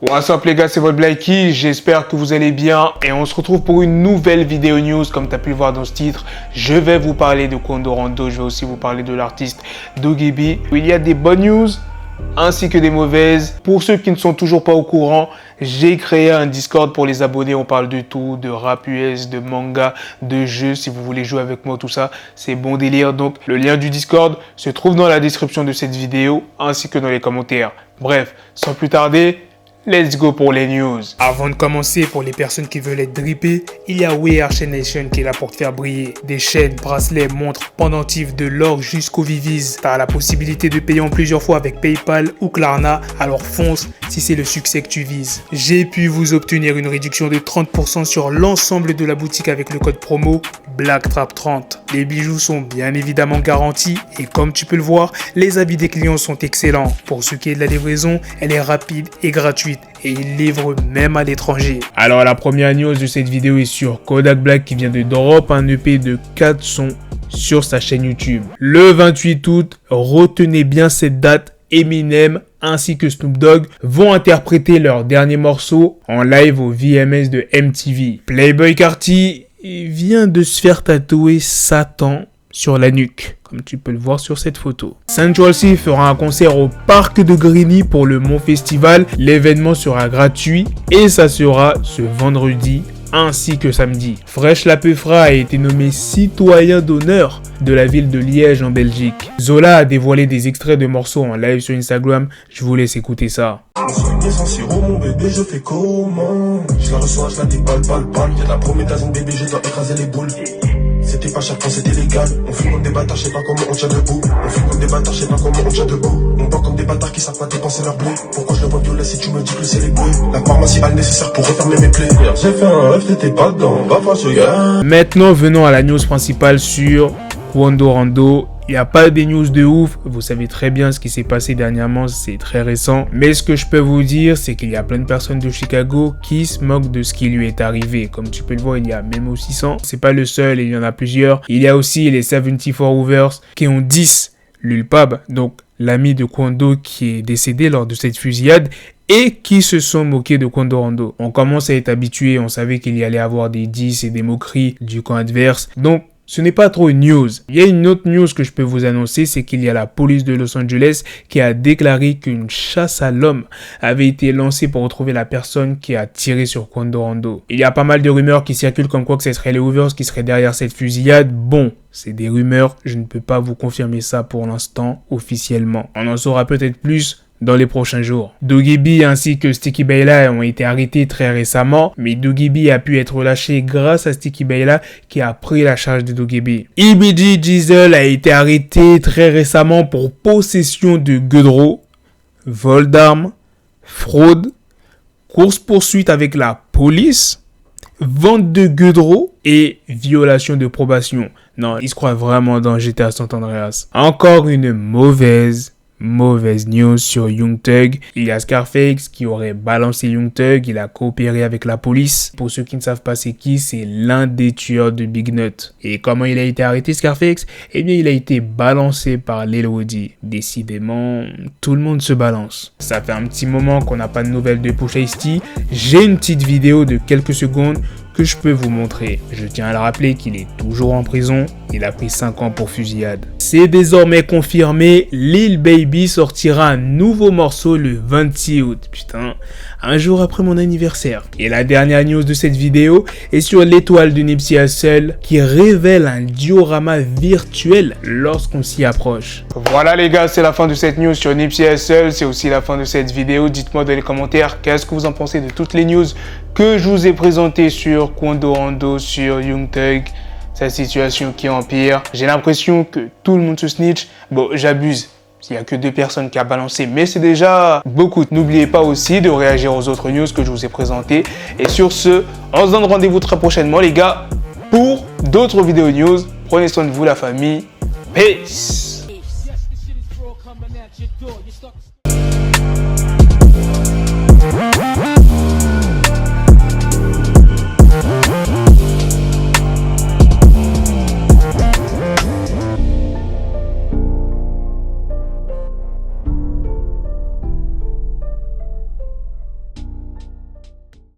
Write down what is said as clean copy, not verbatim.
What's up les gars, c'est votre Blakey, j'espère que vous allez bien et on se retrouve pour une nouvelle vidéo news. Comme tu as pu le voir dans ce titre, je vais vous parler de Quando Rondo, je vais aussi vous parler de l'artiste Doggybee. Il y a des bonnes news ainsi que des mauvaises. Pour ceux qui ne sont toujours pas au courant, j'ai créé un Discord pour les abonnés, on parle de tout, de rap US, de manga, de jeux, si vous voulez jouer avec moi, tout ça, c'est bon délire. Donc le lien du Discord se trouve dans la description de cette vidéo ainsi que dans les commentaires. Bref, sans plus tarder, let's go pour les news. Avant de commencer, pour les personnes qui veulent être drippées, il y a We Are Chain Nation qui est là pour te faire briller. Des chaînes, bracelets, montres, pendentifs, de l'or jusqu'au Viviz. Tu as la possibilité de payer en plusieurs fois avec PayPal ou Klarna, alors fonce si c'est le succès que tu vises. J'ai pu vous obtenir une réduction de 30% sur l'ensemble de la boutique avec le code promo BLACKTRAP30. Les bijoux sont bien évidemment garantis et comme tu peux le voir, les avis des clients sont excellents. Pour ce qui est de la livraison, elle est rapide et gratuite. Et il livre même à l'étranger. Alors la première news de cette vidéo est sur Kodak Black qui vient de drop un EP de 4 sons sur sa chaîne YouTube. Le 28 août, retenez bien cette date, Eminem ainsi que Snoop Dogg vont interpréter leur dernier morceau en live au VMAs de MTV. Playboi Carti vient de se faire tatouer Satan sur la nuque, comme tu peux le voir sur cette photo. Central C fera un concert au parc de Grigny pour le Mont Festival. L'événement sera gratuit et ça sera ce vendredi ainsi que samedi. Fresh La Peufra a été nommé citoyen d'honneur de la ville de Liège en Belgique. Zola a dévoilé des extraits de morceaux en live sur Instagram. Je vous laisse écouter ça. Sans sirop, mon bébé, je fais comment? Je la reçois, je la déballe, y'a de la prométhazine, bébé, je dois écraser les boules. C'était pas cher quand c'était légal. On fume comme des bâtards, je sais pas comment on tient debout. On fume comme des bâtards, je sais pas comment on tient debout. On boit comme des bâtards qui savent pas dépenser leur blé. Pourquoi je le vois violet si tu me dis que c'est les bouilles? La pharmacie a le nécessaire pour refermer mes plaies. J'ai fait un rêve, t'étais pas dedans, va voir ce gars. Maintenant, venons à la news principale sur Quando Rondo. Il n'y a pas des news de ouf, vous savez très bien ce qui s'est passé dernièrement, c'est très récent. Mais ce que je peux vous dire, c'est qu'il y a plein de personnes de Chicago qui se moquent de ce qui lui est arrivé. Comme tu peux le voir, il y a Memo 600, c'est pas le seul, il y en a plusieurs. Il y a aussi les 74 Hoovers qui ont 10 Lil Pab, donc l'ami de Quando qui est décédé lors de cette fusillade, et qui se sont moqués de Quando Rondo. On commence à être habitué, on savait qu'il y allait avoir des 10 et des moqueries du camp adverse, donc ce n'est pas trop une news. Il y a une autre news que je peux vous annoncer, c'est qu'il y a la police de Los Angeles qui a déclaré qu'une chasse à l'homme avait été lancée pour retrouver la personne qui a tiré sur Quando Rondo. Il y a pas mal de rumeurs qui circulent comme quoi que ce serait les Hoovers qui seraient derrière cette fusillade. Bon, c'est des rumeurs, je ne peux pas vous confirmer ça pour l'instant officiellement. On en saura peut-être plus dans les prochains jours. Doggybee ainsi que Sticky Bayla ont été arrêtés très récemment, mais Doggybee a pu être relâché grâce à Sticky Bayla qui a pris la charge de Doggybee. EBG Diesel a été arrêté très récemment pour possession de gueudreau, vol d'armes, fraude, course-poursuite avec la police, vente de gueudreau et violation de probation. Non, il se croit vraiment dans GTA San Andreas. Encore une mauvaise news sur Young Thug. Il y a Scarface qui aurait balancé Young Thug, il a coopéré avec la police. Pour ceux qui ne savent pas c'est qui, c'est l'un des tueurs de Big Nut. Et comment il a été arrêté Scarface? Eh bien il a été balancé par Lil Wody. Décidément, tout le monde se balance. Ça fait un petit moment qu'on n'a pas de nouvelles de Pusha T. J'ai une petite vidéo de quelques secondes que je peux vous montrer. Je tiens à le rappeler qu'il est toujours en prison. Il a pris 5 ans pour fusillade. C'est désormais confirmé, Lil Baby sortira un nouveau morceau le 26 août. Putain, un jour après mon anniversaire. Et la dernière news de cette vidéo est sur l'étoile de Nipsey Hussle qui révèle un diorama virtuel lorsqu'on s'y approche. Voilà les gars, c'est la fin de cette news sur Nipsey Hussle. C'est aussi la fin de cette vidéo. Dites-moi dans les commentaires qu'est-ce que vous en pensez de toutes les news que je vous ai présentées sur Quando Rondo, sur Young Thug, sa situation qui empire. J'ai l'impression que tout le monde se snitch. Bon, j'abuse. Il n'y a que 2 personnes qui a balancé, mais c'est déjà beaucoup. N'oubliez pas aussi de réagir aux autres news que je vous ai présentées. Et sur ce, on se donne rendez-vous très prochainement les gars pour d'autres vidéos news. Prenez soin de vous la famille. Peace.